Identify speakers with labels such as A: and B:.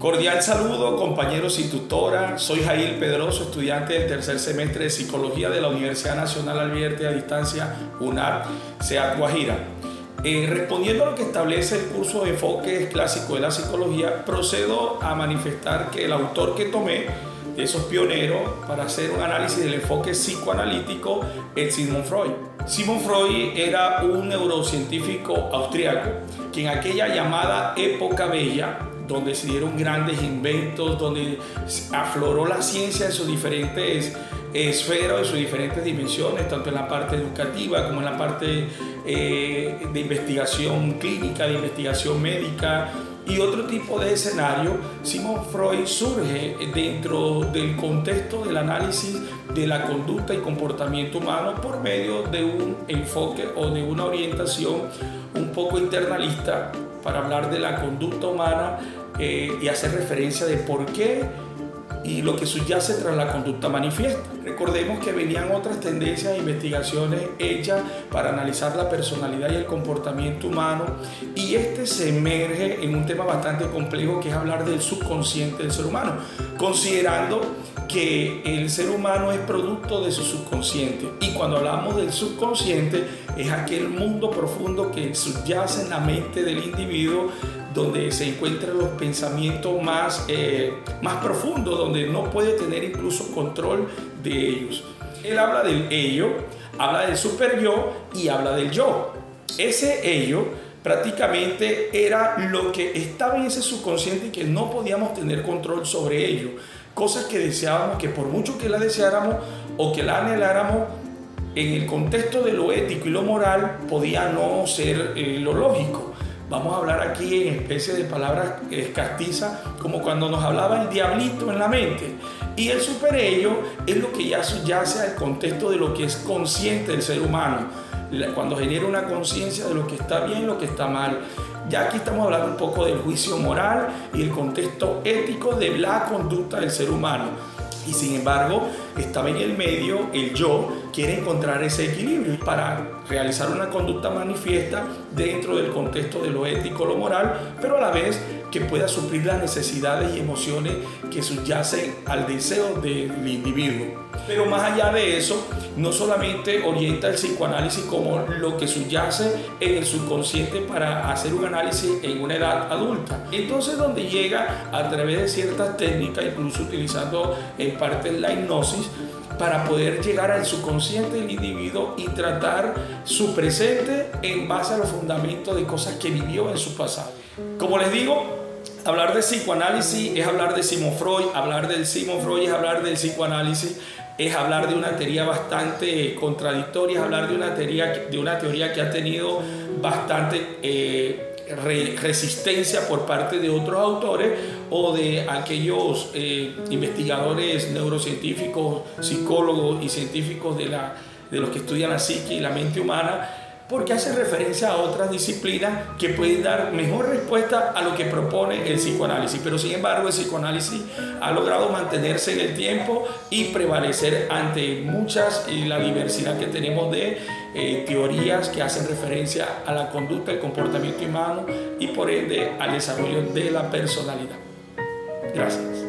A: Cordial saludo, compañeros y tutora. Soy Jair Pedroso, estudiante del tercer semestre de Psicología de la Universidad Nacional Abierta y a Distancia, UNAD, SEAD Guajira. Respondiendo a lo que establece el curso de enfoques clásico de la psicología, procedo a manifestar que el autor que tomé de esos pioneros para hacer un análisis del enfoque psicoanalítico es Sigmund Freud. Sigmund Freud era un neurocientífico austriaco que en aquella llamada época bella, donde se dieron grandes inventos, donde afloró la ciencia en sus diferentes esferas, en sus diferentes dimensiones, tanto en la parte educativa como en la parte de investigación clínica, de investigación médica y otro tipo de escenario. Sigmund Freud surge dentro del contexto del análisis de la conducta y comportamiento humano por medio de un enfoque o de una orientación un poco internalista para hablar de la conducta humana y hacer referencia de por qué y lo que subyace tras la conducta manifiesta. Recordemos que venían otras tendencias e investigaciones hechas para analizar la personalidad y el comportamiento humano, y este se emerge en un tema bastante complejo que es hablar del subconsciente del ser humano, considerando que el ser humano es producto de su subconsciente, y cuando hablamos del subconsciente es aquel mundo profundo que subyace en la mente del individuo, donde se encuentran los pensamientos más profundos, donde no puede tener incluso control de ellos. Él habla del ello, habla del super yo y habla del yo. Ese ello prácticamente era lo que estaba en ese subconsciente y que no podíamos tener control sobre ello. Cosas que deseábamos, que por mucho que la deseáramos o que la anheláramos, en el contexto de lo ético y lo moral podía no ser lo lógico. Vamos a hablar aquí en especie de palabras castizas, como cuando nos hablaba el diablito en la mente. Y el superello es lo que ya subyace al contexto de lo que es consciente del ser humano, cuando genera una conciencia de lo que está bien y lo que está mal. Ya aquí estamos hablando un poco del juicio moral y el contexto ético de la conducta del ser humano. Y sin embargo, estaba en el medio, el yo quiere encontrar ese equilibrio para realizar una conducta manifiesta dentro del contexto de lo ético, lo moral, pero a la vez que pueda suplir las necesidades y emociones que subyacen al deseo del individuo. Pero más allá de eso, no solamente orienta el psicoanálisis como lo que subyace en el subconsciente para hacer un análisis en una edad adulta. Entonces, donde llega a través de ciertas técnicas, incluso utilizando en parte la hipnosis, para poder llegar al subconsciente del individuo y tratar su presente en base a los fundamentos de cosas que vivió en su pasado. Como les digo, hablar de psicoanálisis es hablar de Sigmund Freud, hablar del Sigmund Freud es hablar del psicoanálisis, es hablar de una teoría bastante contradictoria, es hablar de una teoría que ha tenido bastante resistencia por parte de otros autores o de aquellos investigadores neurocientíficos, psicólogos y científicos de los que estudian la psique y la mente humana, porque hace referencia a otras disciplinas que pueden dar mejor respuesta a lo que propone el psicoanálisis. Pero sin embargo, el psicoanálisis ha logrado mantenerse en el tiempo y prevalecer ante la diversidad que tenemos de teorías que hacen referencia a la conducta, el comportamiento humano y por ende al desarrollo de la personalidad. Gracias.